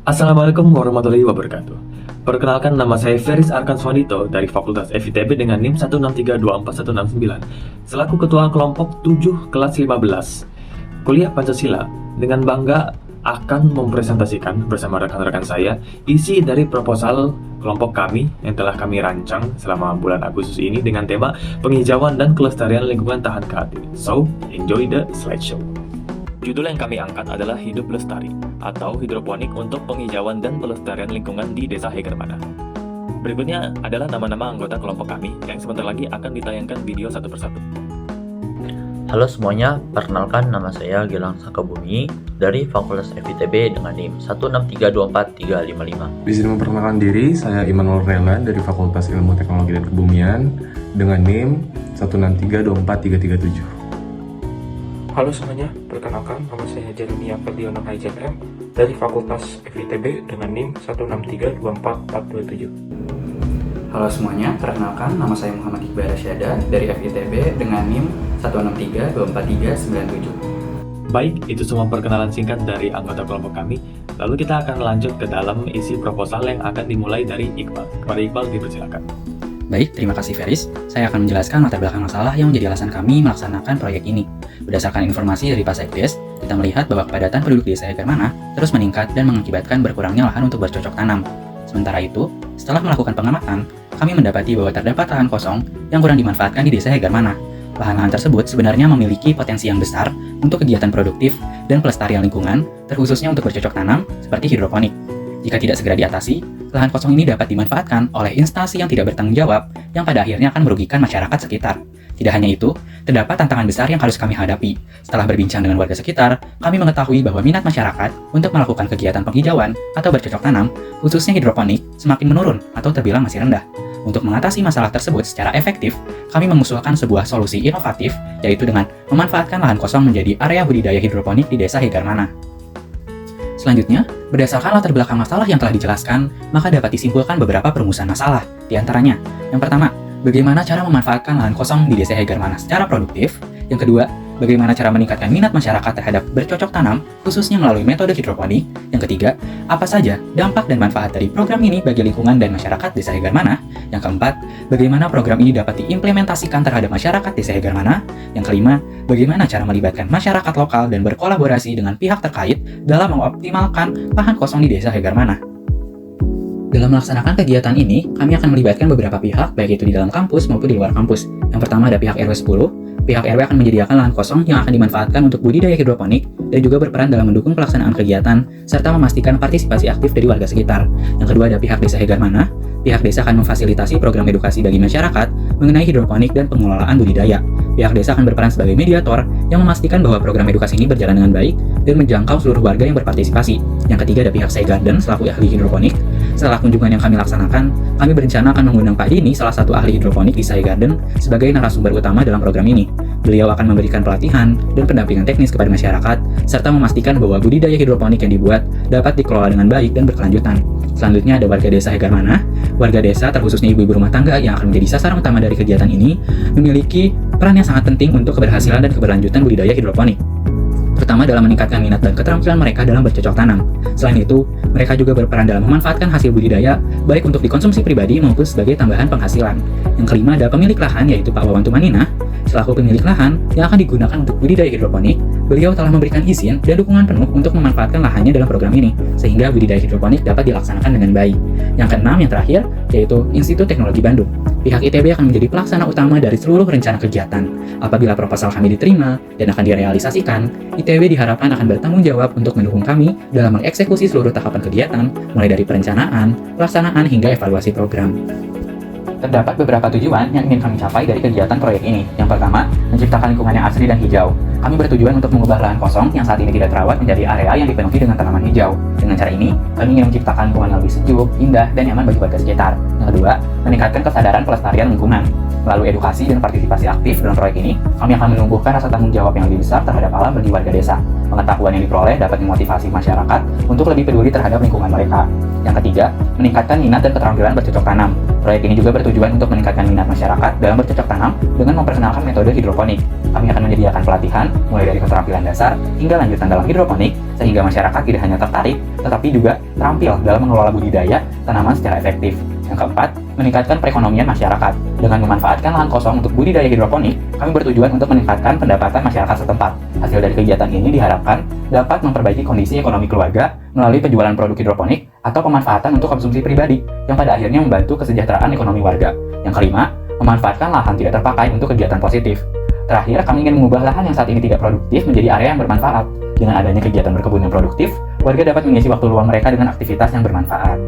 Assalamualaikum warahmatullahi wabarakatuh. Perkenalkan, nama saya Feris Arkanswanito dari Fakultas FITB dengan NIM 1632419 selaku Ketua Kelompok 7 kelas 15 Kuliah Pancasila. Dengan bangga akan mempresentasikan bersama rekan-rekan saya isi dari proposal kelompok kami yang telah kami rancang selama bulan Agustus ini dengan tema penghijauan dan kelestarian lingkungan tahan KAT. So, enjoy the slideshow. Judul yang kami angkat adalah Hidup Lestari atau hidroponik untuk penghijauan dan pelestarian lingkungan di Desa Hegermana. Berikutnya adalah nama-nama anggota kelompok kami yang sebentar lagi akan ditayangkan video satu persatu. Halo semuanya, perkenalkan nama saya Gilang Sakabumi dari Fakultas FITB dengan NIM 1632435. Di sini memperkenalkan diri, saya Immanuel Relan dari Fakultas Ilmu Teknologi dan Kebumian dengan NIM 1632437. Halo semuanya, perkenalkan nama saya Jeremia Ferdiono HJM dari Fakultas FITB dengan NIM 1632447. Halo semuanya, perkenalkan nama saya Muhammad Iqbal Rasyada dari FITB dengan NIM 163-24397. Baik, itu semua perkenalan singkat dari anggota kelompok kami. Lalu kita akan lanjut ke dalam isi proposal yang akan dimulai dari Iqbal. Kepada Iqbal, dipersilakan. Baik, terima kasih Feris. Saya akan menjelaskan latar belakang masalah yang menjadi alasan kami melaksanakan proyek ini. Berdasarkan informasi dari Pasekdes, kita melihat bahwa kepadatan penduduk di Desa Hegermana terus meningkat dan mengakibatkan berkurangnya lahan untuk bercocok tanam. Sementara itu, setelah melakukan pengamatan, kami mendapati bahwa terdapat lahan kosong yang kurang dimanfaatkan di Desa Hegermana. Lahan-lahan tersebut sebenarnya memiliki potensi yang besar untuk kegiatan produktif dan pelestarian lingkungan, terkhususnya untuk bercocok tanam seperti hidroponik. Jika tidak segera diatasi, lahan kosong ini dapat dimanfaatkan oleh instansi yang tidak bertanggung jawab yang pada akhirnya akan merugikan masyarakat sekitar. Tidak hanya itu, terdapat tantangan besar yang harus kami hadapi. Setelah berbincang dengan warga sekitar, kami mengetahui bahwa minat masyarakat untuk melakukan kegiatan penghijauan atau bercocok tanam, khususnya hidroponik, semakin menurun atau terbilang masih rendah. Untuk mengatasi masalah tersebut secara efektif, kami mengusulkan sebuah solusi inovatif, yaitu dengan memanfaatkan lahan kosong menjadi area budidaya hidroponik di Desa Hegermana. Selanjutnya, berdasarkan latar belakang masalah yang telah dijelaskan, maka dapat disimpulkan beberapa perumusan masalah. Di antaranya, yang pertama, bagaimana cara memanfaatkan lahan kosong di Desa Hegermana secara produktif. Yang kedua, bagaimana cara meningkatkan minat masyarakat terhadap bercocok tanam, khususnya melalui metode hidroponik. Yang ketiga, apa saja dampak dan manfaat dari program ini bagi lingkungan dan masyarakat Desa Hegermana. Yang keempat, bagaimana program ini dapat diimplementasikan terhadap masyarakat Desa Hegermana. Yang kelima, bagaimana cara melibatkan masyarakat lokal dan berkolaborasi dengan pihak terkait dalam mengoptimalkan lahan kosong di Desa Hegermana. Dalam melaksanakan kegiatan ini, kami akan melibatkan beberapa pihak, baik itu di dalam kampus maupun di luar kampus. Yang pertama ada pihak RW 10. Pihak RW akan menyediakan lahan kosong yang akan dimanfaatkan untuk budidaya hidroponik dan juga berperan dalam mendukung pelaksanaan kegiatan serta memastikan partisipasi aktif dari warga sekitar. Yang kedua ada pihak Desa Hegermana. Pihak desa akan memfasilitasi program edukasi bagi masyarakat mengenai hidroponik dan pengelolaan budidaya. Pihak desa akan berperan sebagai mediator yang memastikan bahwa program edukasi ini berjalan dengan baik dan menjangkau seluruh warga yang berpartisipasi. Yang ketiga ada pihak Saigarden selaku ahli hidroponik. Setelah kunjungan yang kami laksanakan, kami berencana akan mengundang Pak Dini, salah satu ahli hidroponik di Saigarden, sebagai narasumber utama dalam program ini. Beliau akan memberikan pelatihan dan pendampingan teknis kepada masyarakat, serta memastikan bahwa budidaya hidroponik yang dibuat dapat dikelola dengan baik dan berkelanjutan. Selanjutnya ada warga Desa Hegermana. Warga desa, terkhususnya ibu-ibu rumah tangga yang akan menjadi sasaran utama dari kegiatan ini, memiliki peran yang sangat penting untuk keberhasilan dan keberlanjutan budidaya hidroponik, terutama dalam meningkatkan minat dan keterampilan mereka dalam bercocok tanam. Selain itu, mereka juga berperan dalam memanfaatkan hasil budidaya, baik untuk dikonsumsi pribadi maupun sebagai tambahan penghasilan. Yang kelima ada pemilik lahan, yaitu Pak Wawan Tumanina. Selaku pemilik lahan yang akan digunakan untuk budidaya hidroponik, beliau telah memberikan izin dan dukungan penuh untuk memanfaatkan lahannya dalam program ini, sehingga budidaya hidroponik dapat dilaksanakan dengan baik. Yang keenam, yang terakhir, yaitu Institut Teknologi Bandung. Pihak ITB akan menjadi pelaksana utama dari seluruh rencana kegiatan. Apabila proposal kami diterima dan akan direalisasikan, ITB diharapkan akan bertanggung jawab untuk mendukung kami dalam mengeksekusi seluruh tahapan kegiatan, mulai dari perencanaan, pelaksanaan, hingga evaluasi program. Terdapat beberapa tujuan yang ingin kami capai dari kegiatan proyek ini. Yang pertama, menciptakan lingkungan yang asri dan hijau. Kami bertujuan untuk mengubah lahan kosong yang saat ini tidak terawat menjadi area yang dipenuhi dengan tanaman hijau. Dengan cara ini, kami ingin menciptakan lingkungan yang lebih sejuk, indah, dan nyaman bagi warga sekitar. Yang kedua, meningkatkan kesadaran pelestarian lingkungan. Melalui edukasi dan partisipasi aktif dalam proyek ini, kami akan menumbuhkan rasa tanggung jawab yang lebih besar terhadap alam bagi warga desa. Pengetahuan yang diperoleh dapat memotivasi masyarakat untuk lebih peduli terhadap lingkungan mereka. Yang ketiga, meningkatkan minat dan keterampilan bercocok tanam. Proyek ini juga bertujuan untuk meningkatkan minat masyarakat dalam bercocok tanam dengan memperkenalkan metode hidroponik. Kami akan menyediakan pelatihan mulai dari keterampilan dasar hingga lanjutan dalam hidroponik, sehingga masyarakat tidak hanya tertarik, tetapi juga terampil dalam mengelola budidaya tanaman secara efektif. Yang keempat, meningkatkan perekonomian masyarakat. Dengan memanfaatkan lahan kosong untuk budidaya hidroponik, kami bertujuan untuk meningkatkan pendapatan masyarakat setempat. Hasil dari kegiatan ini diharapkan dapat memperbaiki kondisi ekonomi keluarga melalui penjualan produk hidroponik atau pemanfaatan untuk konsumsi pribadi, yang pada akhirnya membantu kesejahteraan ekonomi warga. Yang kelima, memanfaatkan lahan tidak terpakai untuk kegiatan positif. Terakhir, kami ingin mengubah lahan yang saat ini tidak produktif menjadi area yang bermanfaat. Dengan adanya kegiatan berkebun yang produktif, warga dapat mengisi waktu luang mereka dengan aktivitas yang bermanfaat.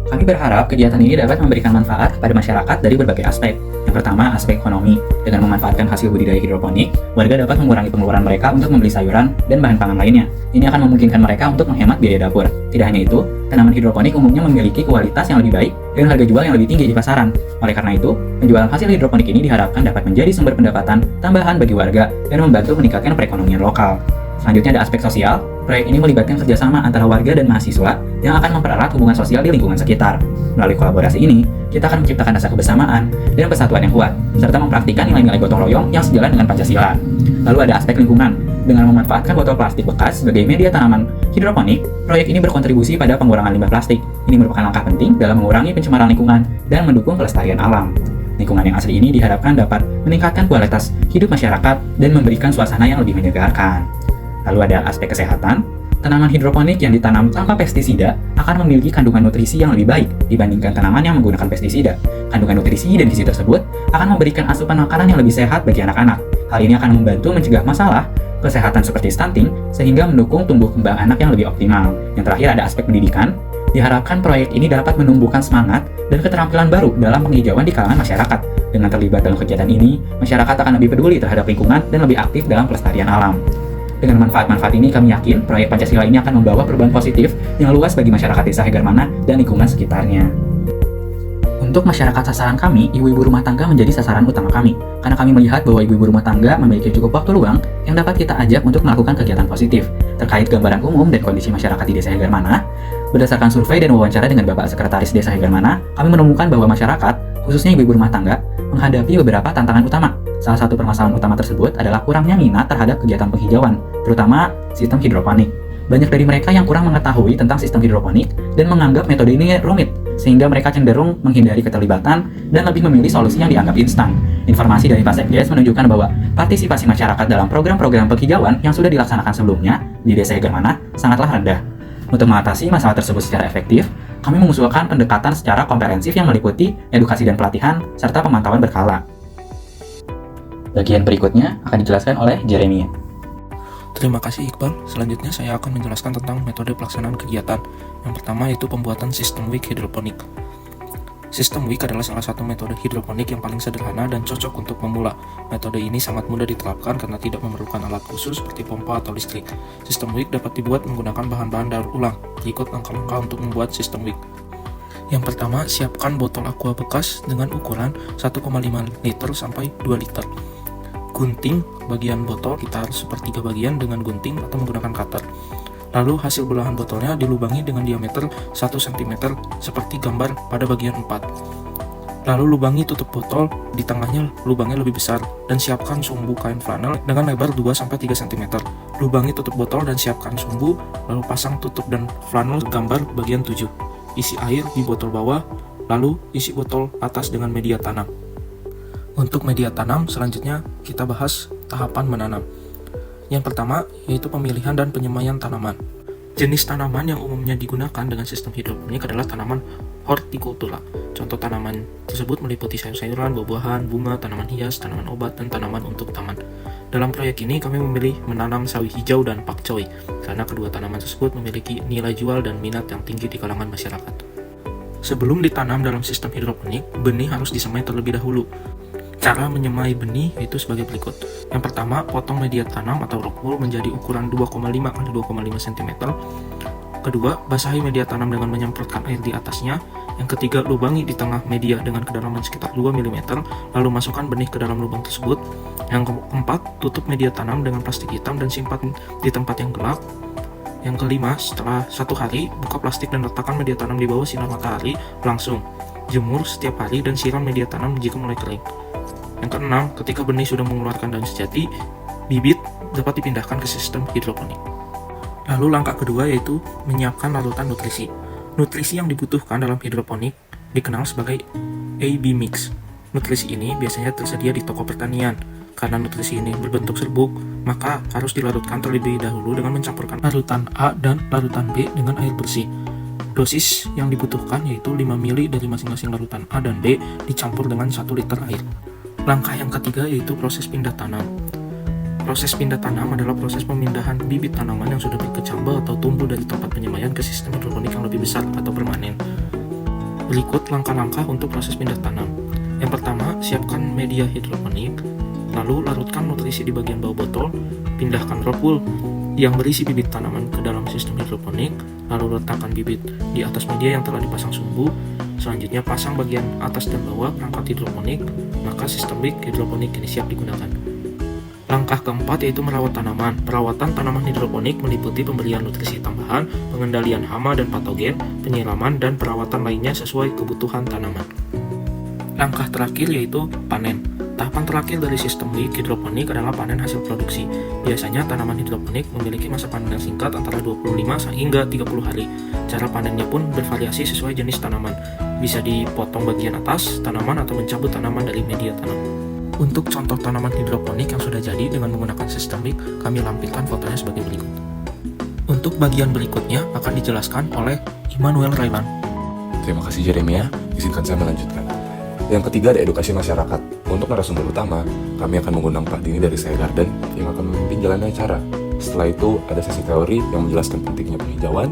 Kami berharap kegiatan ini dapat memberikan manfaat kepada masyarakat dari berbagai aspek. Yang pertama, aspek ekonomi. Dengan memanfaatkan hasil budidaya hidroponik, warga dapat mengurangi pengeluaran mereka untuk membeli sayuran dan bahan pangan lainnya. Ini akan memungkinkan mereka untuk menghemat biaya dapur. Tidak hanya itu, tanaman hidroponik umumnya memiliki kualitas yang lebih baik dengan harga jual yang lebih tinggi di pasaran. Oleh karena itu, penjualan hasil hidroponik ini diharapkan dapat menjadi sumber pendapatan tambahan bagi warga dan membantu meningkatkan perekonomian lokal. Selanjutnya ada aspek sosial. Proyek ini melibatkan kerjasama antara warga dan mahasiswa yang akan mempererat hubungan sosial di lingkungan sekitar. Melalui kolaborasi ini, kita akan menciptakan rasa kebersamaan dan persatuan yang kuat, serta mempraktikkan nilai-nilai gotong royong yang sejalan dengan Pancasila. Lalu ada aspek lingkungan. Dengan memanfaatkan botol plastik bekas sebagai media tanaman hidroponik, proyek ini berkontribusi pada pengurangan limbah plastik. Ini merupakan langkah penting dalam mengurangi pencemaran lingkungan dan mendukung kelestarian alam. Lingkungan yang asli ini diharapkan dapat meningkatkan kualitas hidup masyarakat dan memberikan suasana yang lebih menyegarkan. Lalu ada aspek kesehatan. Tanaman hidroponik yang ditanam tanpa pestisida akan memiliki kandungan nutrisi yang lebih baik dibandingkan tanaman yang menggunakan pestisida. Kandungan nutrisi dan gizi tersebut akan memberikan asupan makanan yang lebih sehat bagi anak-anak. Hal ini akan membantu mencegah masalah kesehatan seperti stunting sehingga mendukung tumbuh kembang anak yang lebih optimal. Yang terakhir ada aspek pendidikan. Diharapkan proyek ini dapat menumbuhkan semangat dan keterampilan baru dalam penghijauan di kalangan masyarakat. Dengan terlibat dalam kegiatan ini, masyarakat akan lebih peduli terhadap lingkungan dan lebih aktif dalam pelestarian alam. Dengan manfaat-manfaat ini, kami yakin proyek Pancasila ini akan membawa perubahan positif yang luas bagi masyarakat desa Hegermana dan lingkungan sekitarnya. Untuk masyarakat sasaran kami, ibu-ibu rumah tangga menjadi sasaran utama kami, karena kami melihat bahwa ibu-ibu rumah tangga memiliki cukup waktu luang yang dapat kita ajak untuk melakukan kegiatan positif. Terkait gambaran umum dan kondisi masyarakat di desa Hegermana, berdasarkan survei dan wawancara dengan Bapak Sekretaris Desa Hegermana, kami menemukan bahwa masyarakat, khususnya ibu-ibu rumah tangga, menghadapi beberapa tantangan utama. Salah satu permasalahan utama tersebut adalah kurangnya minat terhadap kegiatan penghijauan, terutama sistem hidroponik. Banyak dari mereka yang kurang mengetahui tentang sistem hidroponik dan menganggap metode ini rumit, sehingga mereka cenderung menghindari keterlibatan dan lebih memilih solusi yang dianggap instan. Informasi dari Pak Sekdes menunjukkan bahwa partisipasi masyarakat dalam program-program penghijauan yang sudah dilaksanakan sebelumnya di Desa Hegermana sangatlah rendah. Untuk mengatasi masalah tersebut secara efektif, kami mengusulkan pendekatan secara komprehensif yang meliputi edukasi dan pelatihan, serta pemantauan berkala. Bagian berikutnya akan dijelaskan oleh Jeremy. Terima kasih Iqbal. Selanjutnya saya akan menjelaskan tentang metode pelaksanaan kegiatan. Yang pertama yaitu pembuatan sistem wick hidroponik. Sistem wick adalah salah satu metode hidroponik yang paling sederhana dan cocok untuk pemula. Metode ini sangat mudah diterapkan karena tidak memerlukan alat khusus seperti pompa atau listrik. Sistem wick dapat dibuat menggunakan bahan-bahan daur ulang. Berikut langkah-langkah untuk membuat sistem wick. Yang pertama, siapkan botol aqua bekas dengan ukuran 1,5 liter sampai 2 liter. Gunting bagian botol kita harus sepertiga bagian dengan gunting atau menggunakan cutter. Lalu hasil belahan botolnya dilubangi dengan diameter 1 cm seperti gambar pada bagian 4. Lalu lubangi tutup botol, di tengahnya lubangnya lebih besar, dan siapkan sumbu kain flanel dengan lebar 2-3 cm. Lubangi tutup botol dan siapkan sumbu, lalu pasang tutup dan flanel gambar bagian 7. Isi air di botol bawah, lalu isi botol atas dengan media tanam. Untuk media tanam, selanjutnya kita bahas tahapan menanam. Yang pertama, yaitu pemilihan dan penyemaian tanaman. Jenis tanaman yang umumnya digunakan dengan sistem hidroponik adalah tanaman hortikultura. Contoh tanaman tersebut meliputi sayur-sayuran, buah-buahan, bunga, tanaman hias, tanaman obat, dan tanaman untuk taman. Dalam proyek ini, kami memilih menanam sawi hijau dan pakcoy, karena kedua tanaman tersebut memiliki nilai jual dan minat yang tinggi di kalangan masyarakat. Sebelum ditanam dalam sistem hidroponik, benih harus disemai terlebih dahulu. Cara menyemai benih itu sebagai berikut. Yang pertama, potong media tanam atau rock wool menjadi ukuran 2,5 x 2,5 cm. Kedua, basahi media tanam dengan menyemprotkan air di atasnya. Yang ketiga, lubangi di tengah media dengan kedalaman sekitar 2 mm, lalu masukkan benih ke dalam lubang tersebut. Yang keempat, tutup media tanam dengan plastik hitam dan simpan di tempat yang gelap. Yang kelima, setelah 1 hari, buka plastik dan letakkan media tanam di bawah sinar matahari langsung. Jemur setiap hari dan siram media tanam jika mulai kering. Yang keenam, ketika benih sudah mengeluarkan daun sejati, bibit dapat dipindahkan ke sistem hidroponik. Lalu langkah kedua yaitu menyiapkan larutan nutrisi. Nutrisi yang dibutuhkan dalam hidroponik dikenal sebagai AB mix. Nutrisi ini biasanya tersedia di toko pertanian. Karena nutrisi ini berbentuk serbuk, maka harus dilarutkan terlebih dahulu dengan mencampurkan larutan A dan larutan B dengan air bersih. Dosis yang dibutuhkan yaitu 5 ml dari masing-masing larutan A dan B dicampur dengan 1 liter air. Langkah yang ketiga yaitu proses pindah tanam. Proses pindah tanam adalah proses pemindahan bibit tanaman yang sudah berkecambah atau tumbuh dari tempat penyemaian ke sistem hidroponik yang lebih besar atau permanen. Berikut langkah-langkah untuk proses pindah tanam. Yang pertama, siapkan media hidroponik. Lalu larutkan nutrisi di bagian bawah botol, pindahkan rockwool yang berisi bibit tanaman ke dalam sistem hidroponik, lalu letakkan bibit di atas media yang telah dipasang sumbu. Selanjutnya pasang bagian atas dan bawah perangkat hidroponik, maka sistemik hidroponik ini siap digunakan. Langkah keempat yaitu merawat tanaman. Perawatan tanaman hidroponik meliputi pemberian nutrisi tambahan, pengendalian hama dan patogen, penyiraman, dan perawatan lainnya sesuai kebutuhan tanaman. Langkah terakhir yaitu panen. Tahapan terakhir dari sistem hidroponik adalah panen hasil produksi. Biasanya tanaman hidroponik memiliki masa panen yang singkat antara 25 hingga 30 hari. Cara panennya pun bervariasi sesuai jenis tanaman. Bisa dipotong bagian atas tanaman atau mencabut tanaman dari media tanam. Untuk contoh tanaman hidroponik yang sudah jadi dengan menggunakan sistemik, kami lampirkan fotonya sebagai berikut. Untuk bagian berikutnya akan dijelaskan oleh Immanuel Raylan. Terima kasih Jeremia, izinkan saya melanjutkan. Yang ketiga ada edukasi masyarakat. Untuk narasumber utama, kami akan mengundang Pak Dini dari Saya Garden yang akan memimpin jalannya acara. Setelah itu ada sesi teori yang menjelaskan pentingnya penghijauan,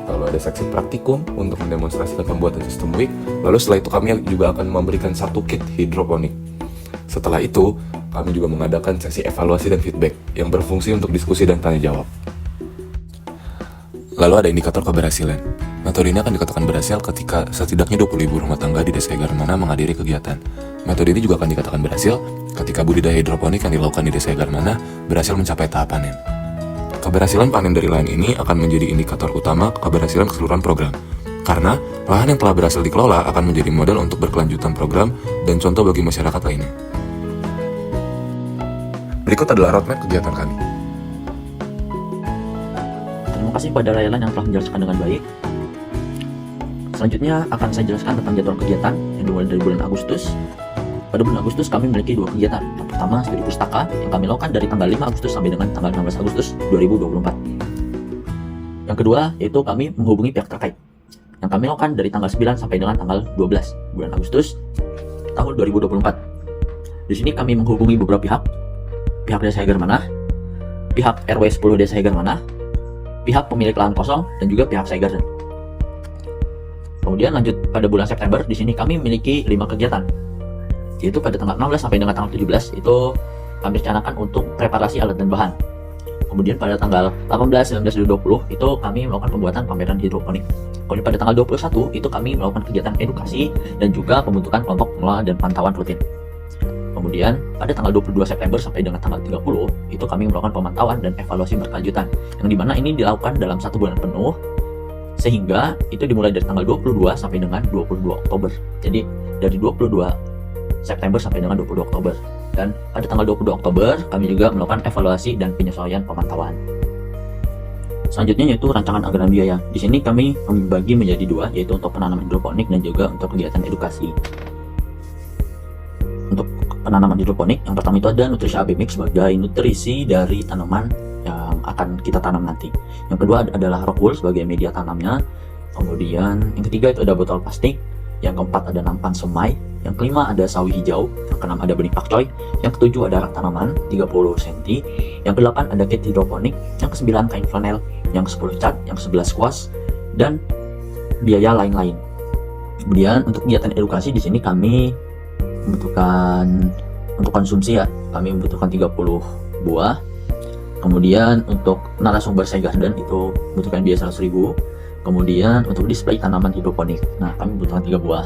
lalu ada seksi praktikum untuk mendemonstrasikan pembuatan sistem WIC, lalu setelah itu kami juga akan memberikan 1 kit hidroponik. Setelah itu, kami juga mengadakan sesi evaluasi dan feedback yang berfungsi untuk diskusi dan tanya jawab. Lalu ada indikator keberhasilan. Metode ini akan dikatakan berhasil ketika setidaknya 20.000 rumah tangga di Desa Garmana menghadiri kegiatan. Metode ini juga akan dikatakan berhasil ketika budidaya hidroponik yang dilakukan di Desa Garmana berhasil mencapai tahap panen. Keberhasilan panen dari lahan ini akan menjadi indikator utama keberhasilan keseluruhan program. Karena lahan yang telah berhasil dikelola akan menjadi model untuk berkelanjutan program dan contoh bagi masyarakat lainnya. Berikut adalah roadmap kegiatan kami. Terima kasih pada Raylan yang telah menjelaskan dengan baik. Selanjutnya akan saya jelaskan tentang jadwal kegiatan yang dimulai dari bulan Agustus. Pada bulan Agustus kami memiliki 2 kegiatan. Yang pertama studi pustaka yang kami lakukan dari tanggal 5 Agustus sampai dengan tanggal 16 Agustus 2024. Yang kedua yaitu kami menghubungi pihak terkait yang kami lakukan dari tanggal 9 sampai dengan tanggal 12 bulan Agustus tahun 2024. Di sini kami menghubungi beberapa pihak Desa Garmana, pihak RW 10 Desa Garmana, pihak pemilik lahan kosong, dan juga pihak Saya Garden. Kemudian lanjut pada bulan September, di sini kami memiliki 5 kegiatan. Yaitu pada tanggal 16 sampai dengan tanggal 17 itu kami rencanakan untuk preparasi alat dan bahan. Kemudian pada tanggal 18, 19, dan 20 itu kami melakukan pembuatan pameran hidroponik. Kemudian pada tanggal 21 itu kami melakukan kegiatan edukasi dan juga pembentukan kelompok pengelola dan pantauan rutin. Kemudian pada tanggal 22 September sampai dengan tanggal 30 itu kami melakukan pemantauan dan evaluasi berkelanjutan, yang dimana ini dilakukan dalam 1 bulan penuh, sehingga itu dimulai dari tanggal 22 sampai dengan 22 Oktober. Jadi dari 22 September sampai dengan 20 Oktober. Dan pada tanggal 22 Oktober kami juga melakukan evaluasi dan penyesuaian pemantauan. Selanjutnya yaitu rancangan anggaran biaya. Di sini kami membagi menjadi 2, yaitu untuk penanaman hidroponik dan juga untuk kegiatan edukasi. Untuk penanaman hidroponik, yang pertama itu ada nutrisi AB mix sebagai nutrisi dari tanaman yang akan kita tanam nanti. Yang kedua adalah rockwool sebagai media tanamnya. Kemudian yang ketiga itu ada botol plastik. Yang keempat ada nampan semai. Yang kelima ada sawi hijau. Yang keenam ada benih pakcoy. Yang ketujuh ada rak tanaman 30 cm. Yang kedelapan ada kit hidroponik. Yang kesembilan kain flanel. Yang ke-10 cat. Yang ke-11 kuas. Dan biaya lain-lain. Kemudian untuk kegiatan edukasi di sini kami membutuhkan untuk konsumsi ya. Kami membutuhkan 30 buah. Kemudian untuk narasumber Saya Garden itu membutuhkan biaya 100.000. Kemudian untuk display tanaman hidroponik, nah kami membutuhkan 3 buah.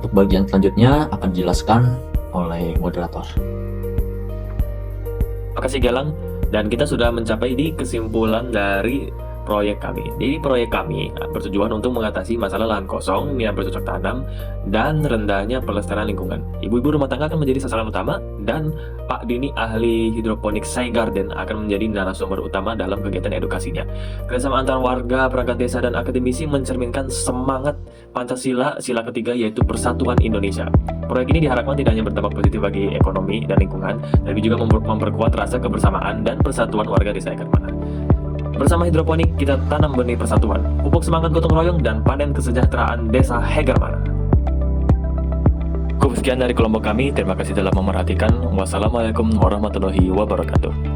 Untuk bagian selanjutnya akan dijelaskan oleh moderator. Makasih Galang, dan kita sudah mencapai di kesimpulan dari proyek kami. Jadi proyek kami bertujuan untuk mengatasi masalah lahan kosong, minat bercocok tanam, dan rendahnya pelestarian lingkungan. Ibu-ibu rumah tangga akan menjadi sasaran utama, dan Pak Dini, ahli hidroponik Sai Garden, akan menjadi narasumber utama dalam kegiatan edukasinya. Kerjasama antar warga, perangkat desa, dan akademisi mencerminkan semangat Pancasila, sila ketiga, yaitu Persatuan Indonesia. Proyek ini diharapkan tidak hanya berdampak positif bagi ekonomi dan lingkungan, tapi juga memperkuat rasa kebersamaan dan persatuan warga desa Ekermana. Bersama hidroponik, kita tanam benih persatuan, pupuk semangat gotong royong, dan panen kesejahteraan desa Hegermana. Cukup sekian dari kelompok kami, terima kasih telah memerhatikan. Wassalamualaikum warahmatullahi wabarakatuh.